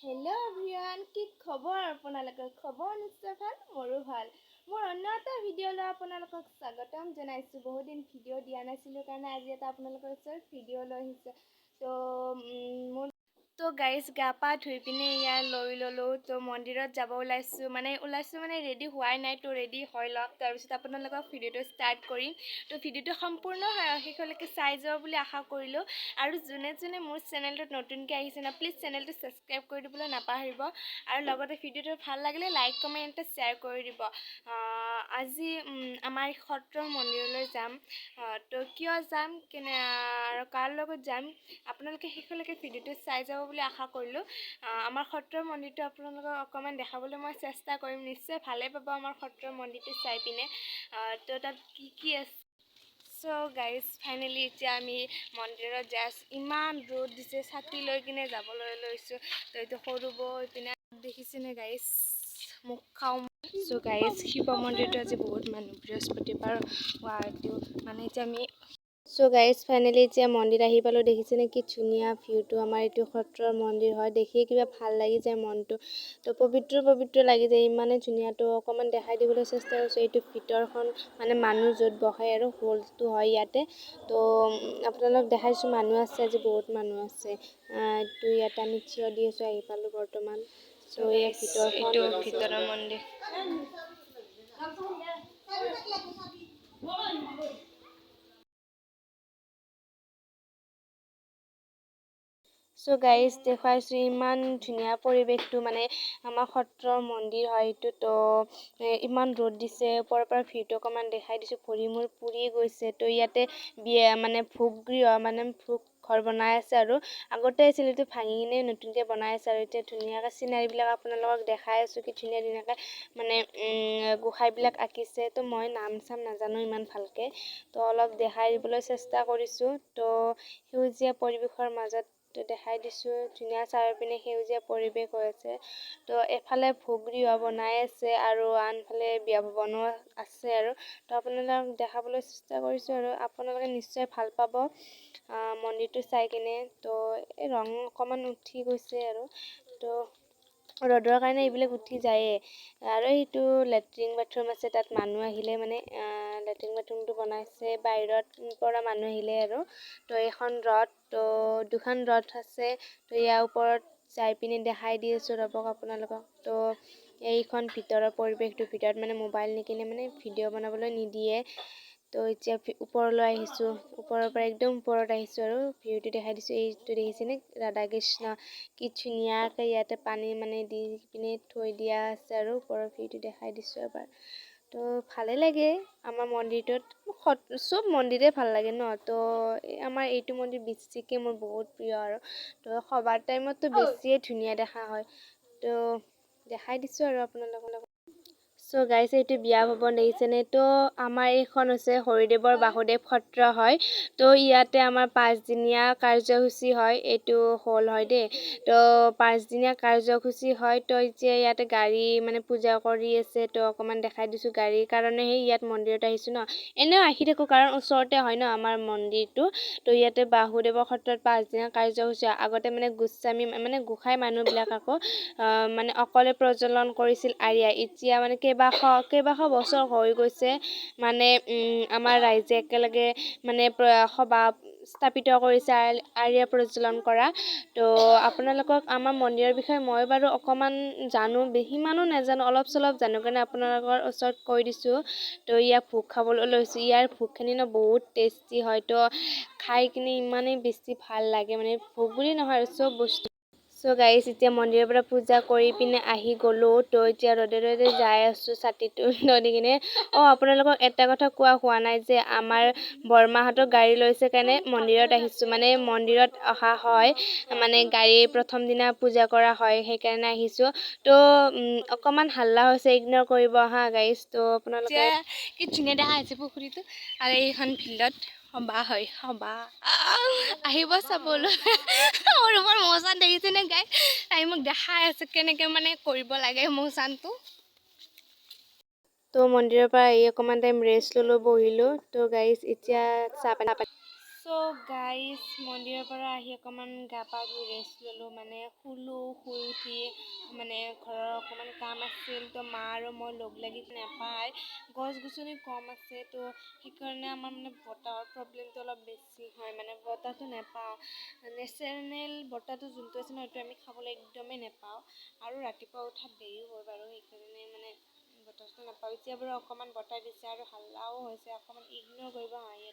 Hello' everyone, কি খবৰ আপোনালোকৰ? খবৰ নিশ্চয় ভাল, মোৰো ভাল। মোৰ অন্য এটা ভিডিঅ'লৈ আপোনালোকক স্বাগতম জনাইছোঁ। বহুত দিন ভিডিঅ' দিয়া নাছিলোঁ কাৰণে আজি এটা আপোনালোকৰ ওচৰত ভিডিঅ' লৈ আহিছে। মোৰ গাইজ গা পা ধুই পিনে ইয়াৰ লৈ ল'লোঁ। মন্দিৰত যাব ওলাইছোঁ মানে ৰেডি হোৱাই নাই। ৰেডি হৈ লওক, তাৰপিছত আপোনালোকক ভিডিঅ'টো ষ্টাৰ্ট কৰিম। ভিডিঅ'টো সম্পূৰ্ণ শেষলৈকে চাই যাব বুলি আশা কৰিলোঁ। আৰু যোনে যোনে মোৰ চেনেলটোত নতুনকৈ আহিছে না, প্লিজ চেনেলটো ছাবস্ক্ৰাইব কৰি দিবলৈ নাপাহৰিব। আৰু লগতে ভিডিঅ'টো ভাল লাগিলে লাইক কমেণ্ট শ্বেয়াৰ কৰি দিব। আজি আমাৰ সত্ৰৰ মন্দিৰলৈ যাম। কিয় যাম, আৰু কাৰ লগত যাম, আপোনালোকে শেষলৈকে ভিডিঅ'টো চাই যাব বুলি আশা কৰিলোঁ। আমাৰ সত্ৰৰ মন্দিৰটো আপোনালোকক অকণমান দেখাবলৈ মই চেষ্টা কৰিম। নিশ্চয় ভালেই পাব আমাৰ সত্ৰৰ মন্দিৰটো চাই পিনে। তাত কি আছে। গাইজ ফাইনেলি এতিয়া আমি মন্দিৰত যাই আছোঁ। ইমান ৰ'দ দিছে, ছাতি লৈ কিনে যাবলৈ লৈছোঁ। এইটো সৰু বৈ পিনে দেখিছেনে গাইজ, মোক খাওঁ। গাইজ শিৱ মন্দিৰটো আজি বহুত মানুহ, বৃহস্পতিবাৰ এইটো মানে এতিয়া আমি গাইজ ফাইনেলি এতিয়া মন্দিৰ আহি পালোঁ। দেখিছেনে কি ধুনীয়া ভিউটো। আমাৰ এইটো সত্ৰৰ মন্দিৰ হয়, দেখিয়ে কিবা ভাল লাগি যায় মনটো। পবিত্ৰ লাগি যায়, ইমানেই ধুনীয়া। অকণমান দেখাই দিবলৈ চেষ্টা কৰিছোঁ। এইটো ভিতৰখন মানে মানুহ য'ত বহে আৰু হলটো হয় ইয়াতে। আপোনালোক দেখাইছোঁ, মানুহ আছে আজি, বহুত মানুহ আছে। ইয়াতে আমি থিয় দি আছোঁ, আহি পালোঁ বৰ্তমান। এইটো ভিতৰৰ মন্দিৰ। গাইজ দেখুৱাইছোঁ, ইমান ধুনীয়া পৰিৱেশটো। মানে আমাৰ সত্ৰৰ মন্দিৰ হয় এইটো। ইমান ৰ'দ দিছে, ওপৰৰ পৰা ভিউটো অকণমান দেখাই দিছোঁ। ভৰি মোৰ পুৰি গৈছে। ইয়াতে মানে ভোগ ঘৰ বনাই আছে আৰু আগতে আছিল, এইটো ভাঙি কিনে নতুনকৈ বনাই আছে। আৰু এতিয়া ধুনীয়াকৈ চিনাৰীবিলাক আপোনালোকক দেখাই আছোঁ, কি ধুনীয়াকৈ মানে গোঁসাইবিলাক আঁকিছে। মই নাম চাম নাজানো ইমান ভালকৈ, অলপ দেখাই দিবলৈ চেষ্টা কৰিছোঁ। সেউজীয়া পৰিৱেশৰ মাজত দেখাই দিছোঁ, ধুনীয়া চাৰিওপিনে সেউজীয়া পৰিৱেশ হৈ আছে। এফালে ভোগ গৃহ বনাই আছে আৰু আনফালে বিয়া ভৱনো আছে আৰু। আপোনালোকক দেখাবলৈ চেষ্টা কৰিছোঁ আৰু আপোনালোকে নিশ্চয় ভাল পাব মন্দিৰটো চাই কিনে। এই ৰং অকণমান উঠি গৈছে আৰু ৰ'দৰ কাৰণে এইবিলাক উঠি যায়েই। আৰু সেইটো লেট্ৰিন বাথৰুম আছে, তাত মানুহ আহিলে মানে লেট্ৰিন বাথৰুমটো বনাইছে বাহিৰত পৰা মানুহ আহিলে আৰু। এইখন ৰথ, দুখন ৰথ আছে। ইয়াৰ ওপৰত যাই পিনে দেখাই দি আছোঁ ৰ'বক আপোনালোকক। এইখন ভিতৰৰ পৰিৱেশটো, ভিতৰত মানে মোবাইল নিকিনে মানে ভিডিঅ' বনাবলৈ নিদিয়ে। এতিয়া ওপৰলৈ আহিছোঁ, ওপৰৰ পৰা একদম ওপৰত আহিছোঁ আৰু ভিউটো দেখাই দিছোঁ। এইটো দেখিছেনে ৰাধা কৃষ্ণ, কি ধুনীয়াকৈ ইয়াতে পানী মানে দি পিনে থৈ দিয়া আছে আৰু ওপৰৰ ভিউটো দেখাই দিছোঁ এবাৰ। ভালে লাগে আমাৰ মন্দিৰটোত। চব মন্দিৰে ভাল লাগে ন। আমাৰ এইটো মন্দিৰ বেছিকৈ মোৰ বহুত প্ৰিয় আৰু। সভাৰ টাইমততো বেছিয়ে ধুনীয়া দেখা হয়। দেখাই দিছোঁ আৰু আপোনালোকক। গাইজ এইটো বিয়া ভৱন দেখিছেনে। আমাৰ এইখন হৈছে হৰিদেৱৰ বাসুদেৱ সত্ৰ হয়। ইয়াতে আমাৰ 5 দিনীয়া কাৰ্যসূচী হয়। এইটো হ'ল হয় দেই। 5 দিনীয়া কাৰ্যসূচী হয়। এতিয়া ইয়াতে গাড়ী মানে পূজা কৰি আছে। অকণমান দেখাই দিছোঁ, গাড়ীৰ কাৰণেহে ইয়াত মন্দিৰত আহিছোঁ ন। এনেও আহি থাকোঁ, কাৰণ ওচৰতে হয় ন আমাৰ মন্দিৰটো। ইয়াতে বাসুদেৱৰ সত্ৰত 5 দিনীয়া কাৰ্যসূচী হয়। আগতে মানে গোস্বামী মানে গোসাঁই মানুহবিলাক আকৌ মানে অকলে প্ৰজ্বলন কৰিছিল আৰিয়াই। এতিয়া মানে কেইবাশ বছৰ হৈ গৈছে। মানে আমাৰ ৰাইজে একেলগে মানে সভা স্থাপিত কৰিছে আৰিয়া প্ৰজ্বলন কৰা। আপোনালোকক আমাৰ মন্দিৰৰ বিষয়ে মই বাৰু অকণমান জানো, সিমানো নাজানো, অলপ চলপ জানো কাৰণে আপোনালোকৰ ওচৰত কৈ দিছোঁ। ইয়াত ভোগ খাবলৈ লৈছোঁ। ইয়াৰ ভোগখিনি বহুত টেষ্টি হয়। খাই কিনে ইমানেই বেছি ভাল লাগে, মানে ভোগ বুলি নহয় আৰু চব বস্তু। গাইজ এতিয়া মন্দিৰৰ পৰা পূজা কৰি পিনে আহি গ'লোঁ। এতিয়া ৰ'দে যাই আছোঁ ছাতিটো লৈ কিনে। আপোনালোকক এটা কথা কোৱা হোৱা নাই যে আমাৰ বৰমাহঁতৰ গাড়ী লৈছে কাৰণে মন্দিৰত আহিছোঁ। মানে মন্দিৰত অহা হয়, মানে গাড়ী প্ৰথম দিনা পূজা কৰা হয়, সেইকাৰণে আহিছোঁ। অকণমান হাল্লা হৈছে, ইগনৰ কৰিব গাইজ। আপোনালোকে কি ধুনীয়া দেখা হৈছে পুখুৰীটো। আৰু এইখন ফিল্ডত সভা হয়, আহিব চাবলৈ। ৰুমৰ মৌচান দেখিছেনে গাই, তাই মোক দেখাই আছে কেনেকৈ মানে কৰিব লাগে মৌচানটো। মন্দিৰৰ পৰা অকণমান টাইম ৰেষ্ট ল'লোঁ, বহিলোঁ। গাইজ এতিয়া চাহ পানী চ' গাইজ মন্দিৰৰ পৰা আহি অকণমান গা পা ধুই ৰেষ্ট ল'লোঁ, মানে শুই উঠি মানে ঘৰৰ অকণমান কাম আছিল, তো মা আৰু মই লগ লাগি নাপায়, গছ গছনি কম আছে, তো সেইকাৰণে আমাৰ মানে বতাহৰ প্ৰব্লেমটো অলপ বেছি হয়, মানে বতাহটো নাপাওঁ, নেচাৰেল বতাহটো যোনটো আছে ন সেইটো আমি খাবলৈ একদমেই নাপাওঁ, আৰু ৰাতিপুৱা উঠাত দেৰিও হয় বাৰু, সেইকাৰণে মানে বতাহটো নাপাওঁ। এতিয়া বাৰু অকণমান বতাহ দিছে আৰু হাল্লাও হৈছে, অকণমান ইগন'ৰ কৰিব হাঁহি